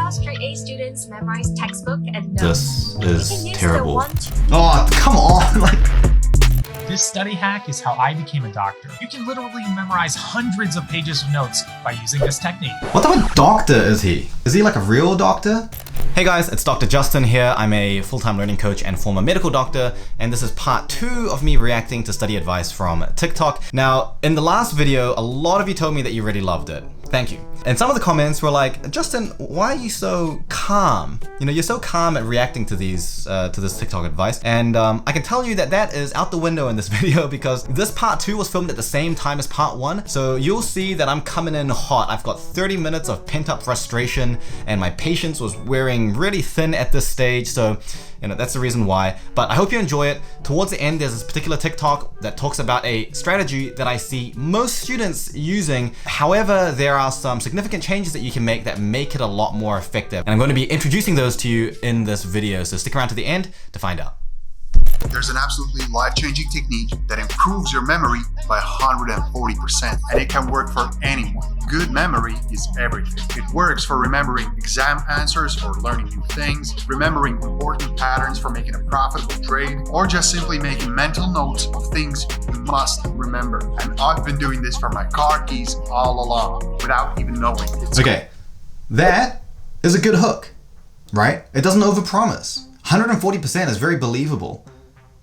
all straight A students memorize textbook and notes. This is terrible. Oh, come on! Like, this study hack is how I became a doctor. You can literally memorize hundreds of pages of notes by using this technique. what type of doctor is he? Is he like a real doctor? Hey guys, it's Dr. Justin here. I'm a full-time learning coach and former medical doctor, and this is part 2 of me reacting to study advice from TikTok. Now, in the last video, a lot of you told me that you really loved it. Thank you. And some of the comments were like, Justin, why are you so calm? You know, you're so calm at reacting to these, to this TikTok advice. And I can tell you that that is out the window in this video because this part 2 was filmed at the same time as part 1. So you'll see that I'm coming in hot. I've got 30 minutes of pent-up frustration and my patience was wearing really thin at this stage. So, you know, that's the reason why. But I hope you enjoy it. Towards the end, there's this particular TikTok that talks about a strategy that I see most students using. However, there are some significant changes that you can make that make it a lot more effective. And I'm going to be introducing those to you in this video. So stick around to the end to find out. There's an absolutely life-changing technique that improves your memory by 140%, and it can work for anyone. Good memory is everything. It works for remembering exam answers or learning new things, remembering important patterns for making a profitable trade, or just simply making mental notes of things you must remember. And I've been doing this for my car keys all along without even knowing it. Okay, that is a good hook, right? It doesn't overpromise. 140% is very believable.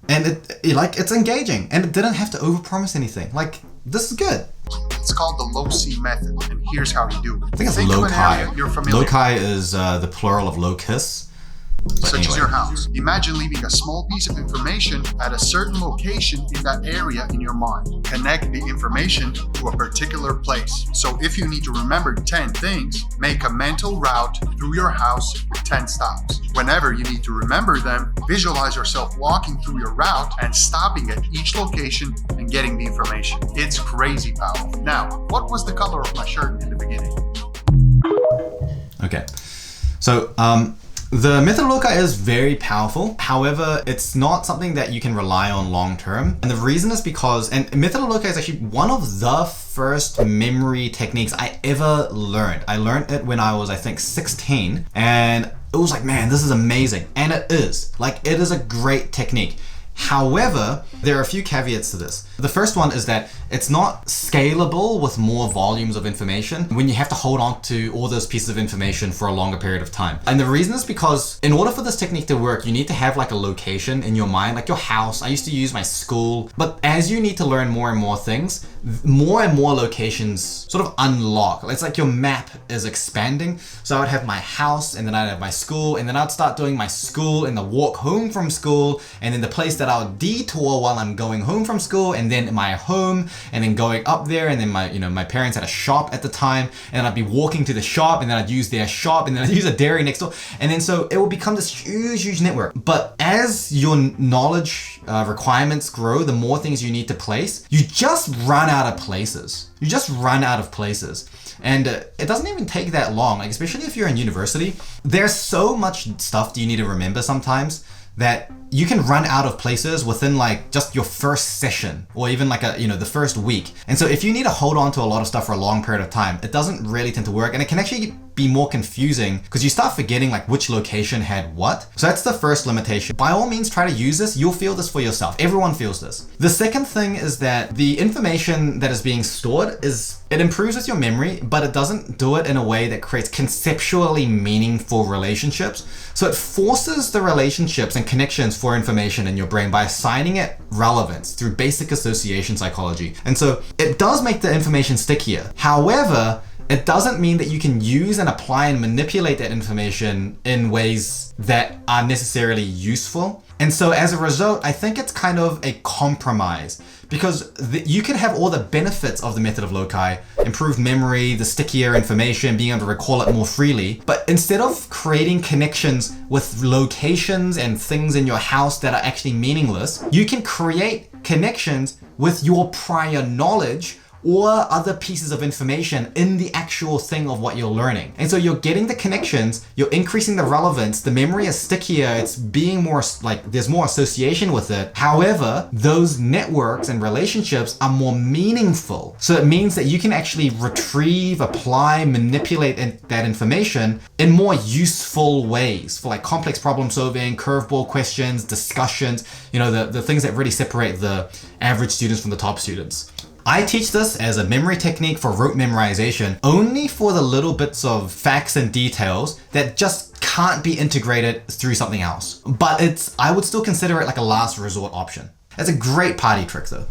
And it's engaging, and it didn't have to overpromise anything. Like, this is good. It's called the Loci method, and here's how you do it. I think it's of an area Loci. you're familiar with. Loci is the plural of locus. Such as your house. Imagine leaving a small piece of information at a certain location in that area in your mind. Connect the information to a particular place. So if you need to remember 10 things, make a mental route through your house with 10 stops. Whenever you need to remember them, visualize yourself walking through your route and stopping at each location and getting the information. It's crazy powerful. Now, what was the color of my shirt in the beginning? Okay, so the method of loci is very powerful. However, it's not something that you can rely on long term. And the reason is because, and method of loci is actually one of the first memory techniques I ever learned. I learned it when I was, I think, 16. And it was like, man, this is amazing. And it is. Like, it is a great technique. However, there are a few caveats to this. The first one is that it's not scalable with more volumes of information when you have to hold on to all those pieces of information for a longer period of time. And the reason is because in order for this technique to work, you need to have like a location in your mind, like your house. I used to use my school, but as you need to learn more and more things, more and more locations sort of unlock. It's like your map is expanding. So I would have my house, and then I'd have my school, and then I'd start doing my school and the walk home from school, and then the place that I would detour while I'm going home from school, and then my home, and then going up there, and then my parents had a shop at the time, and then I'd be walking to the shop, and then I'd use their shop, and then I'd use a dairy next door, and then so it will become this huge network. But as your knowledge requirements grow, the more things you need to place, you just run out of places. You just run out of places. And it doesn't even take that long, like especially if you're in university. There's so much stuff that you need to remember sometimes that you can run out of places within like just your first session or even like the first week. And so if you need to hold on to a lot of stuff for a long period of time, it doesn't really tend to work, and it can actually be more confusing because you start forgetting like which location had what. So that's the first limitation. By all means, try to use this. You'll feel this for yourself. Everyone feels this. The second thing is that the information that is being stored it improves with your memory, but it doesn't do it in a way that creates conceptually meaningful relationships. So it forces the relationships and connections for information in your brain by assigning it relevance through basic association psychology. And so it does make the information stickier. However, it doesn't mean that you can use and apply and manipulate that information in ways that are necessarily useful. And so as a result, I think it's kind of a compromise because you can have all the benefits of the method of loci, improved memory, the stickier information, being able to recall it more freely. But instead of creating connections with locations and things in your house that are actually meaningless, you can create connections with your prior knowledge or other pieces of information in the actual thing of what you're learning. And so you're getting the connections, you're increasing the relevance, the memory is stickier, it's being more like there's more association with it. However, those networks and relationships are more meaningful. So it means that you can actually retrieve, apply, manipulate that information in more useful ways for like complex problem solving, curveball questions, discussions, you know, the things that really separate the average students from the top students. I teach this as a memory technique for rote memorization only for the little bits of facts and details that just can't be integrated through something else. But I would still consider it like a last resort option. It's a great party trick though.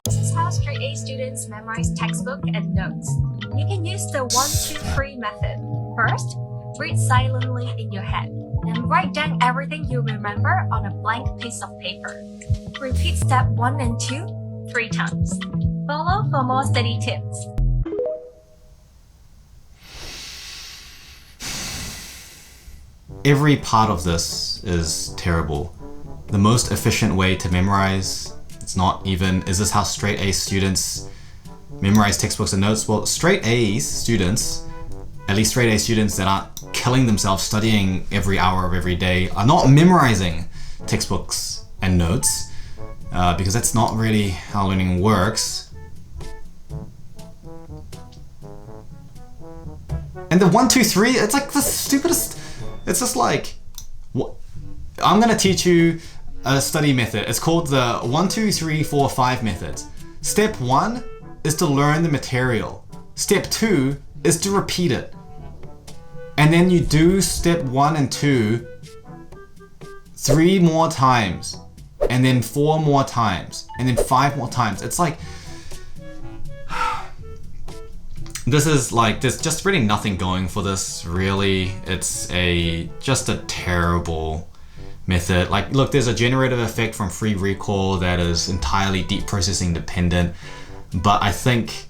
This is how straight A students memorize textbook and notes. You can use the 1, 2, 3 method. First, read silently in your head and write down everything you remember on a blank piece of paper. Repeat step 1 and 2 3 times. Follow for more study tips. Every part of this is terrible. The most efficient way to memorize, it's not even, is this how straight A students memorize textbooks and notes? Well, straight A students, at least straight A students that aren't killing themselves studying every hour of every day, are not memorizing textbooks and notes. Because that's not really how learning works. And the 1, 2, 3, it's like the stupidest. It's just like, what? I'm gonna teach you a study method. It's called the 1, 2, 3, 4, 5 method. Step 1 is to learn the material. Step 2 is to repeat it. And then you do step 1 and 2 3 more times. And then 4 more times, and then 5 more times. It's like, there's just really nothing going for this, really. It's just a terrible method. Like, look, there's a generative effect from free recall that is entirely deep processing dependent, but I think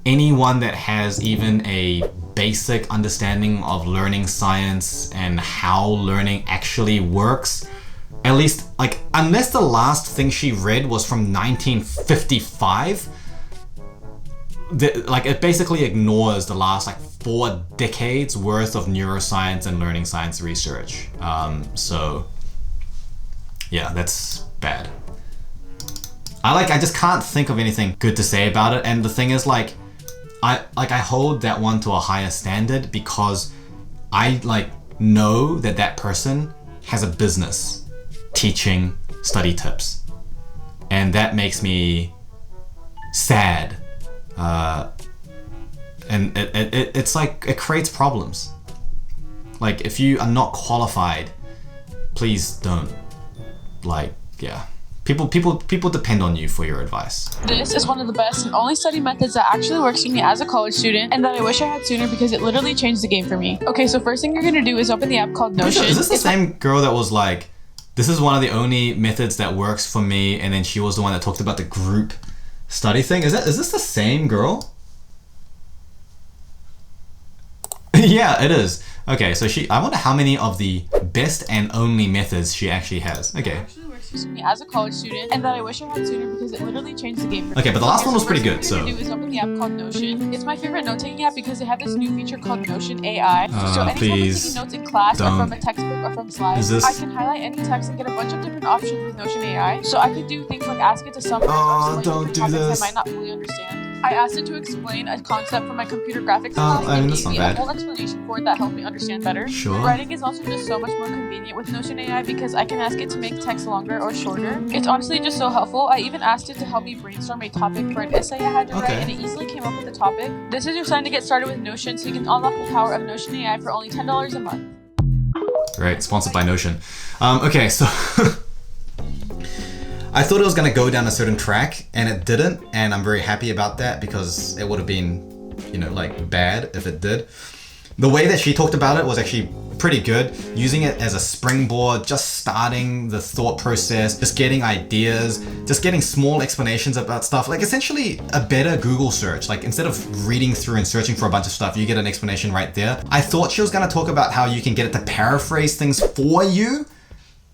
anyone that has even a basic understanding of learning science and how learning actually works, at least, like, unless the last thing she read was from 1955, it basically ignores the last, 4 decades worth of neuroscience and learning science research. So, yeah, that's bad. I just can't think of anything good to say about it. And the thing is, I hold that one to a higher standard because I, know that person has a business teaching study tips, and that makes me sad, and it's like it creates problems. Like, if you are not qualified, please don't, people depend on you for your advice. This is one of the best and only study methods that actually works for me as a college student, and that I wish I had sooner because it literally changed the game for me. Okay, so first thing you're gonna do is open the app called Notion. Is this the same girl that was like, this is one of the only methods that works for me, and then she was the one that talked about the group study thing? Is this the same girl? Yeah, it is. Okay, so I wonder how many of the best and only methods she actually has. Okay. For me as a college student, and that I wish I had sooner because it literally changed the game. Okay, but the last one was pretty good, so. What I'm gonna do is open the app called Notion. It's my favorite note-taking app because they have this new feature called Notion AI. So anytime I'm taking notes in class or from a textbook or from slides, I can highlight any text and get a bunch of different options with Notion AI. So I could do things like ask it to summarize or explain different topics I might not fully understand. I asked it to explain a concept from my computer graphics class and gave me a whole explanation for it that helped me understand better. Sure. Writing is also just so much more convenient with Notion AI because I can ask it to make text longer or shorter. It's honestly just so helpful. I even asked it to help me brainstorm a topic for an essay I had to write, and it easily came up with the topic. This is your sign to get started with Notion, so you can unlock the power of Notion AI for only $10 a month. Great, sponsored by Notion. Okay, so I thought it was gonna go down a certain track, and it didn't, and I'm very happy about that because it would have been, bad if it did. The way that she talked about it was actually pretty good, using it as a springboard, just starting the thought process, just getting ideas, just getting small explanations about stuff, essentially a better Google search. Instead of reading through and searching for a bunch of stuff, you get an explanation right there. I thought she was gonna talk about how you can get it to paraphrase things for you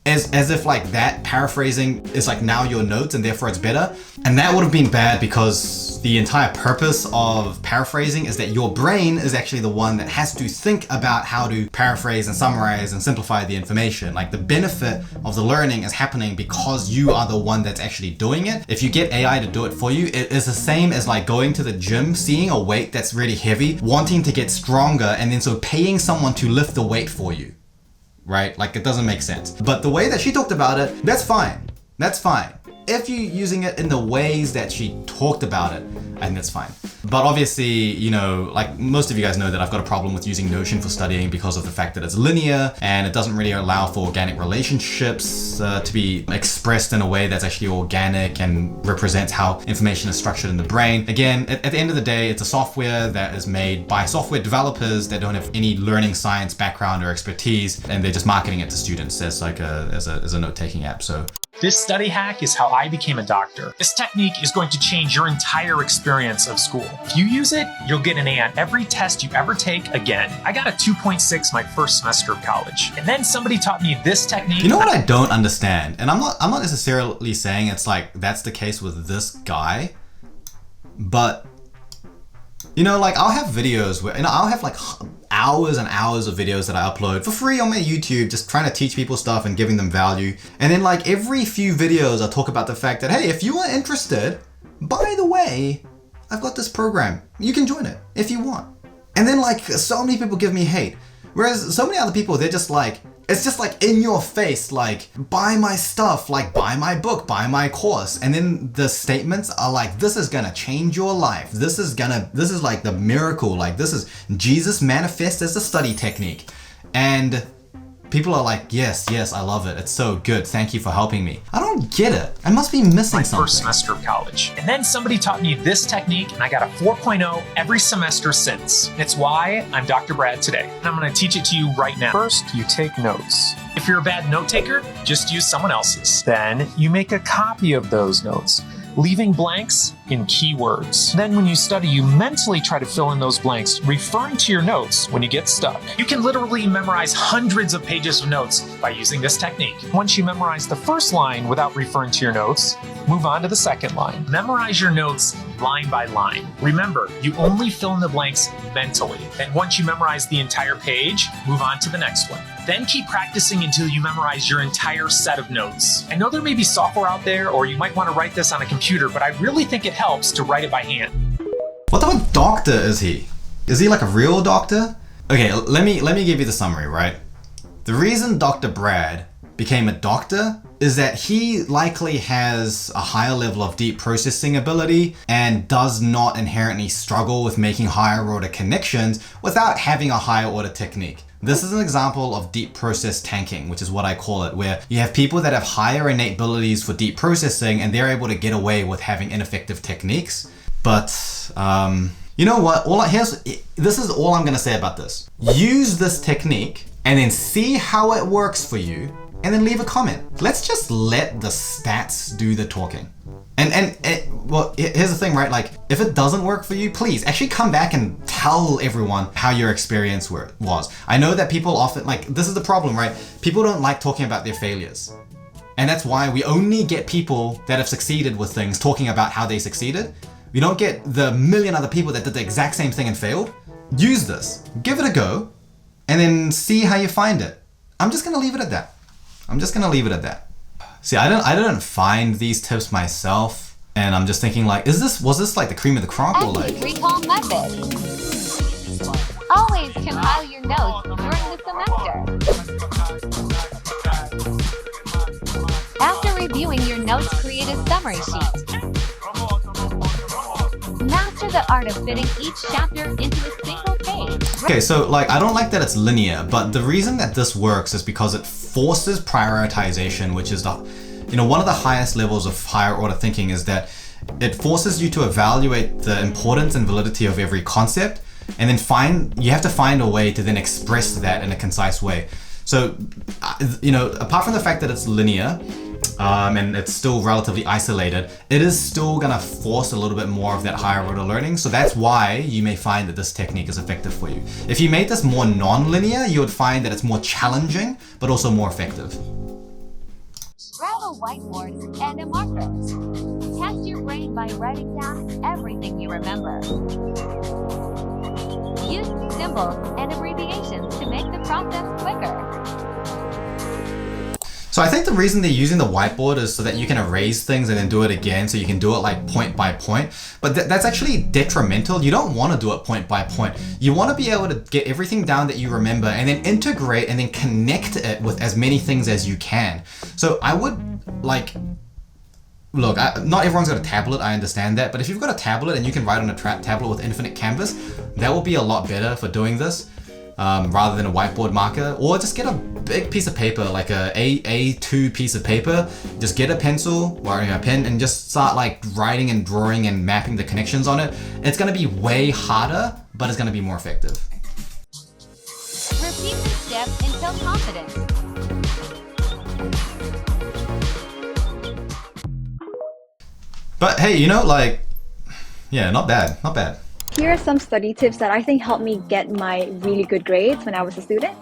as if like that paraphrasing is like now your notes and therefore it's better. And that would have been bad because the entire purpose of paraphrasing is that your brain is actually the one that has to think about how to paraphrase and summarize and simplify the information. Like the benefit of the learning is happening because you are the one that's actually doing it. If you get AI to do it for you, it is the same as like going to the gym, seeing a weight that's really heavy, wanting to get stronger, and then so paying someone to lift the weight for you. Right? Like it doesn't make sense. But the way that she talked about it, that's fine. That's fine. If you're using it in the ways that she talked about it, and that's fine. But obviously, you know, like most of you guys know that I've got a problem with using Notion for studying because of the fact that it's linear and it doesn't really allow for organic relationships to be expressed in a way that's actually organic and represents how information is structured in the brain. Again, at the end of the day, it's a software that is made by software developers that don't have any learning science background or expertise, and they're just marketing it to students as like as a note-taking app. So this study hack is how I became a doctor. This technique is going to change your entire experience of school. If you use it, you'll get an A on every test you ever take again. I got a 2.6 my first semester of college. And then somebody taught me this technique. You know what I don't understand? And I'm not necessarily saying it's like that's the case with this guy, but you know, like I'll have videos where, you know, I'll have like hours and hours of videos that I upload for free on my YouTube, just trying to teach people stuff and giving them value. And then like every few videos I talk about the fact that, hey, if you are interested, by the way, I've got this program. You can join it if you want. And then like so many people give me hate. Whereas so many other people, they're just like, it's just like in your face, like buy my stuff, like buy my book, buy my course. And then the statements are like, this is gonna change your life. This is like the miracle. Like this is Jesus manifest as a study technique. And people are like, yes, I love it. It's so good. Thank you for helping me. I don't get it. I must be missing something. My first semester of college. And then somebody taught me this technique and I got a 4.0 every semester since. It's why I'm Dr. Brad today. And I'm gonna teach it to you right now. First, you take notes. If you're a bad note taker, just use someone else's. Then you make a copy of those notes, leaving blanks in keywords. Then when you study, you mentally try to fill in those blanks, referring to your notes when you get stuck. You can literally memorize hundreds of pages of notes by using this technique. Once you memorize the first line without referring to your notes, move on to the second line. Memorize your notes line by line. Remember, you only fill in the blanks mentally. And once you memorize the entire page, move on to the next one. Then keep practicing until you memorize your entire set of notes. I know there may be software out there, or you might want to write this on a computer, but I really think it helps to write it by hand. What type of doctor is he? Is he like a real doctor? Okay, let me give you the summary, right? The reason Dr. Brad became a doctor is that he likely has a higher level of deep processing ability and does not inherently struggle with making higher order connections without having a higher order technique. This is an example of deep process tanking, which is what I call it, where you have people that have higher innate abilities for deep processing and they're able to get away with having ineffective techniques. But you know what? This is all I'm gonna say about this. Use this technique and then see how it works for you and then leave a comment. Let's just let the stats do the talking. Well, here's the thing, right? Like, if it doesn't work for you, please actually come back and tell everyone how your experience was. I know that people often, like, this is the problem, right? People don't like talking about their failures. And that's why we only get people that have succeeded with things talking about how they succeeded. We don't get the million other people that did the exact same thing and failed. Use this, give it a go, and then see how you find it. I'm just gonna leave it at that. See, I didn't find these tips myself, and I'm just thinking like, was this like the cream of the crop or like? Recall method. Always compile your notes during the semester. After reviewing your notes, create a summary sheet. Master the art of fitting each chapter into a single page. Okay, so like I don't like that it's linear, but the reason that this works is because it forces prioritization, which is one of the highest levels of higher order thinking, is that it forces you to evaluate the importance and validity of every concept, and then you have to find a way to then express that in a concise way. So, apart from the fact that it's linear, and it's still relatively isolated, it is still gonna force a little bit more of that higher order learning. So that's why you may find that this technique is effective for you. If you made this more non-linear, you would find that it's more challenging, but also more effective. whiteboard and a marker. Test your brain by writing down everything you remember. Use symbols and abbreviations to make the process quicker. So I think the reason they're using the whiteboard is so that you can erase things and then do it again, so you can do it like point by point. But that's actually detrimental. You don't want to do it point by point. You want to be able to get everything down that you remember and then integrate and then connect it with as many things as you can. So I would like, look, not everyone's got a tablet, I understand that, but if you've got a tablet and you can write on a tablet with infinite canvas, that will be a lot better for doing this. Rather than a whiteboard marker, or just get a big piece of paper, like a A2 piece of paper. Just get a pencil or a pen and just start like writing and drawing and mapping the connections on it. It's gonna be way harder, but it's gonna be more effective. Repeat the steps until confident. But hey, you know, like, yeah, not bad, not bad. Here are some study tips that I think helped me get my really good grades when I was a student.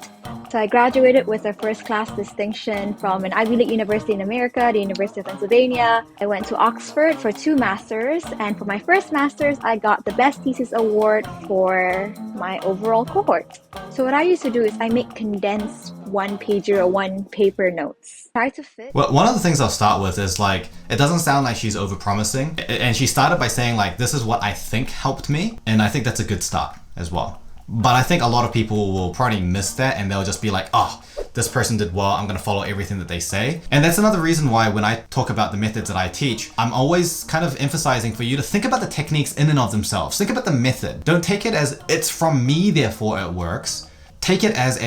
So I graduated with a first class distinction from an Ivy League university in America, the University of Pennsylvania. I went to Oxford for 2 masters, and for my first masters, I got the best thesis award for my overall cohort. So what I used to do is I make condensed one-pager or one-paper notes. Try to fit. Well, one of the things I'll start with is like, it doesn't sound like she's over-promising. And she started by saying like, this is what I think helped me. And I think that's a good start as well. But I think a lot of people will probably miss that and they'll just be like, oh, this person did well, I'm gonna follow everything that they say. And that's another reason why when I talk about the methods that I teach, I'm always kind of emphasizing for you to think about the techniques in and of themselves. Think about the method. Don't take it as it's from me, therefore it works. Take it as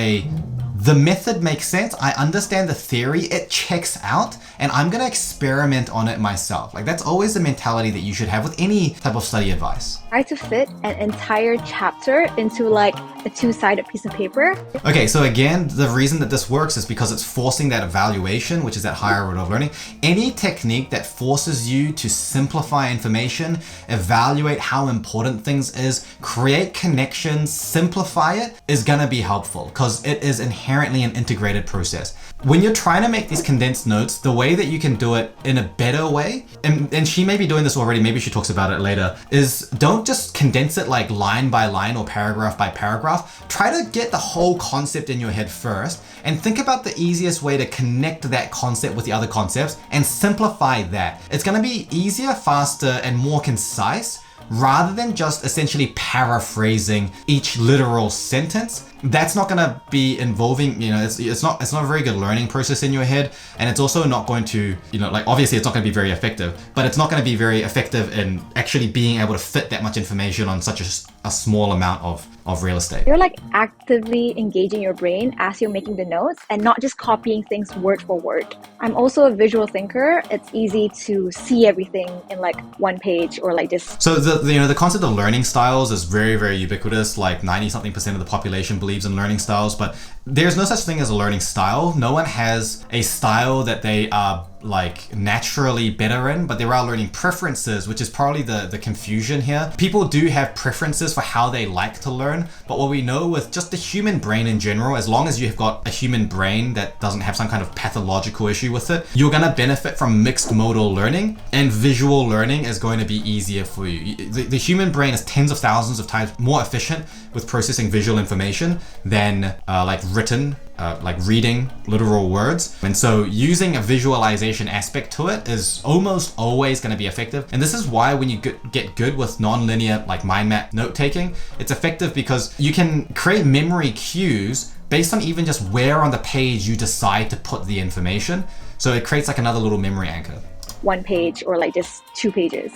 the method makes sense, I understand the theory, it checks out, and I'm gonna experiment on it myself. Like that's always the mentality that you should have with any type of study advice. Try to fit an entire chapter into like a 2-sided piece of paper. Okay, so again, the reason that this works is because it's forcing that evaluation, which is that higher order of learning. Any technique that forces you to simplify information, evaluate how important things is, create connections, simplify it, is gonna be helpful because it is inherently an integrated process. When you're trying to make these condensed notes, the way that you can do it in a better way, and she may be doing this already, maybe she talks about it later, is don't just condense it like line by line or paragraph by paragraph. Try to get the whole concept in your head first and think about the easiest way to connect that concept with the other concepts and simplify that. It's gonna be easier, faster, and more concise rather than just essentially paraphrasing each literal sentence. That's not gonna be involving, you know, it's not a very good learning process in your head, and it's also not going to, you know, like obviously it's not gonna be very effective, but it's not gonna be very effective in actually being able to fit that much information on such a small amount of real estate. You're like actively engaging your brain as you're making the notes and not just copying things word for word. I'm also a visual thinker. It's easy to see everything in like one page or like this. So the concept of learning styles is very, very ubiquitous. Like 90-something% of the population believes in learning styles, but there's no such thing as a learning style. No one has a style that they are like naturally better in, but there are learning preferences, which is probably the confusion here. People do have preferences for how they like to learn, but what we know with just the human brain in general, as long as you've got a human brain that doesn't have some kind of pathological issue with it, you're gonna benefit from mixed modal learning, and visual learning is going to be easier for you. The human brain is tens of thousands of times more efficient with processing visual information than like written, like reading literal words. And so using a visualization aspect to it is almost always going to be effective. And this is why when you get good with non-linear like mind map note taking, it's effective because you can create memory cues based on even just where on the page you decide to put the information. So it creates like another little memory anchor. 1 page or like just 2 pages.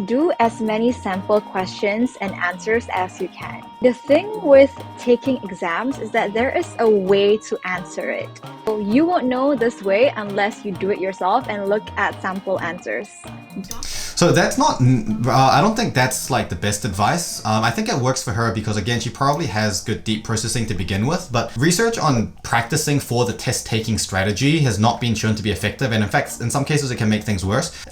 Do as many sample questions and answers as you can. The thing with taking exams is that there is a way to answer it. So you won't know this way unless you do it yourself and look at sample answers. So that's not, I don't think that's like the best advice. I think it works for her because again, she probably has good deep processing to begin with, but research on practicing for the test taking strategy has not been shown to be effective. And in fact, in some cases it can make things worse.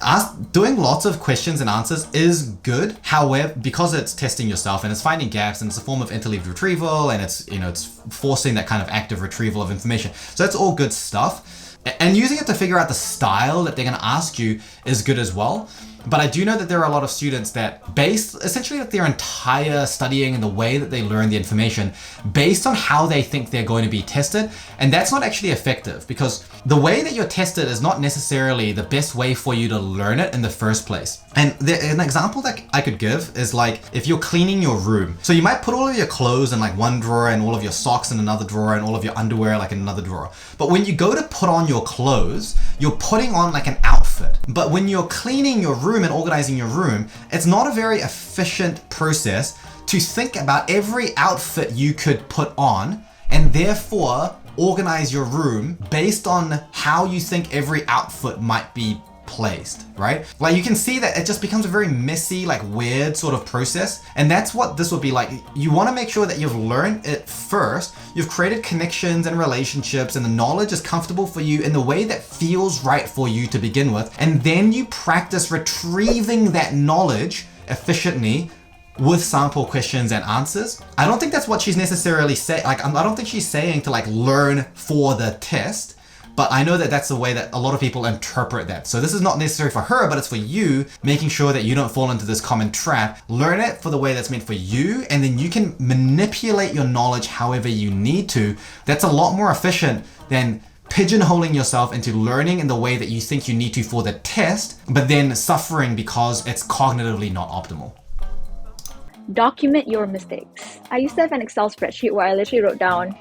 Doing lots of questions and answers is good. However, because it's testing yourself and it's finding gaps and it's a form of interleaved retrieval and it's, you know, it's forcing that kind of active retrieval of information. So that's all good stuff. And using it to figure out the style that they're going to ask you is good as well. But I do know that there are a lot of students that base essentially like their entire studying and the way that they learn the information based on how they think they're going to be tested. And that's not actually effective, because the way that you're tested is not necessarily the best way for you to learn it in the first place. And an example that I could give is like if you're cleaning your room. So you might put all of your clothes in like one drawer and all of your socks in another drawer and all of your underwear like in another drawer. But when you go to put on your clothes, you're putting on like an outfit. But when you're cleaning your room and organizing your room, it's not a very efficient process to think about every outfit you could put on and therefore organize your room based on how you think every outfit might be placed, right? Like you can see that it just becomes a very messy, like weird sort of process. And that's what this would be like. You want to make sure that you've learned it first, you've created connections and relationships, and the knowledge is comfortable for you in the way that feels right for you to begin with. And then you practice retrieving that knowledge efficiently with sample questions and answers. I don't think that's what she's necessarily saying. Like, I don't think she's saying to like learn for the test, but I know that that's the way that a lot of people interpret that. So this is not necessary for her, but it's for you, making sure that you don't fall into this common trap. Learn it for the way that's meant for you, and then you can manipulate your knowledge however you need to. That's a lot more efficient than pigeonholing yourself into learning in the way that you think you need to for the test, but then suffering because it's cognitively not optimal. Document your mistakes. I used to have an Excel spreadsheet where I literally wrote down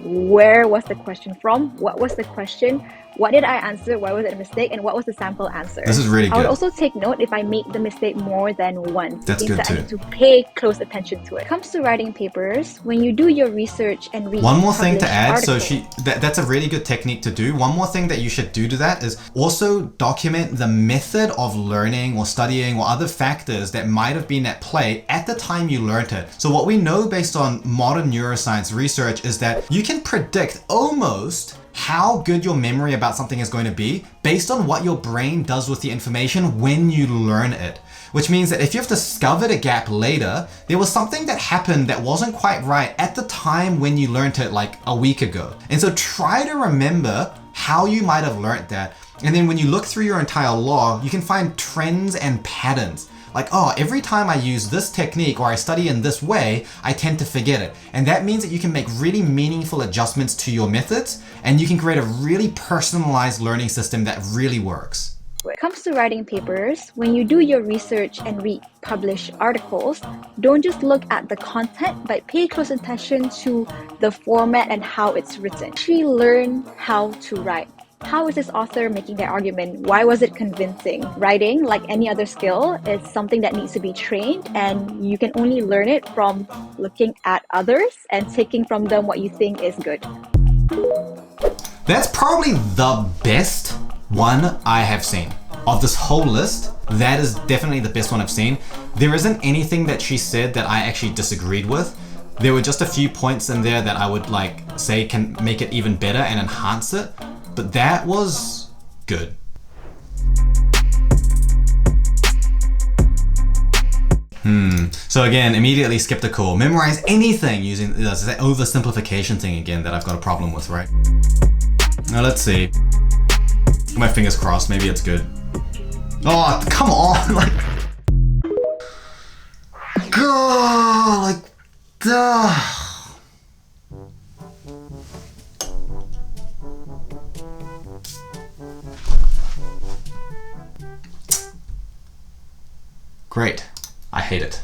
where was the question from, what was the question, what did I answer, why was it a mistake, and what was the sample answer. This is really good. I would also take note if I made the mistake more than once. That's good that too. I need to pay close attention to it. When it comes to writing papers, when you do your research and read one more thing to add, articles, so that's a really good technique to do. One more thing that you should do to that is also document the method of learning or studying or other factors that might have been at play at the time you learned it. So what we know based on modern neuroscience research is that you can predict almost how good your memory about something is going to be based on what your brain does with the information when you learn it. Which means that if you've discovered a gap later, there was something that happened that wasn't quite right at the time when you learned it like a week ago. And so try to remember how you might have learned that. And then when you look through your entire log, you can find trends and patterns. Like, oh, every time I use this technique or I study in this way, I tend to forget it. And that means that you can make really meaningful adjustments to your methods, and you can create a really personalized learning system that really works. When it comes to writing papers, when you do your research and read published articles, don't just look at the content, but pay close attention to the format and how it's written. Actually learn how to write. How is this author making their argument? Why was it convincing? Writing, like any other skill, is something that needs to be trained, and you can only learn it from looking at others and taking from them what you think is good. That's probably the best one I have seen. Of this whole list, that is definitely the best one I've seen. There isn't anything that she said that I actually disagreed with. There were just a few points in there that I would like say can make it even better and enhance it. But that was good. So again, immediately skeptical. Memorize anything using that oversimplification thing again that I've got a problem with, right? Now let's see. My fingers crossed, maybe it's good. Oh, come on! Like, God, like, duh. Great. I hate it.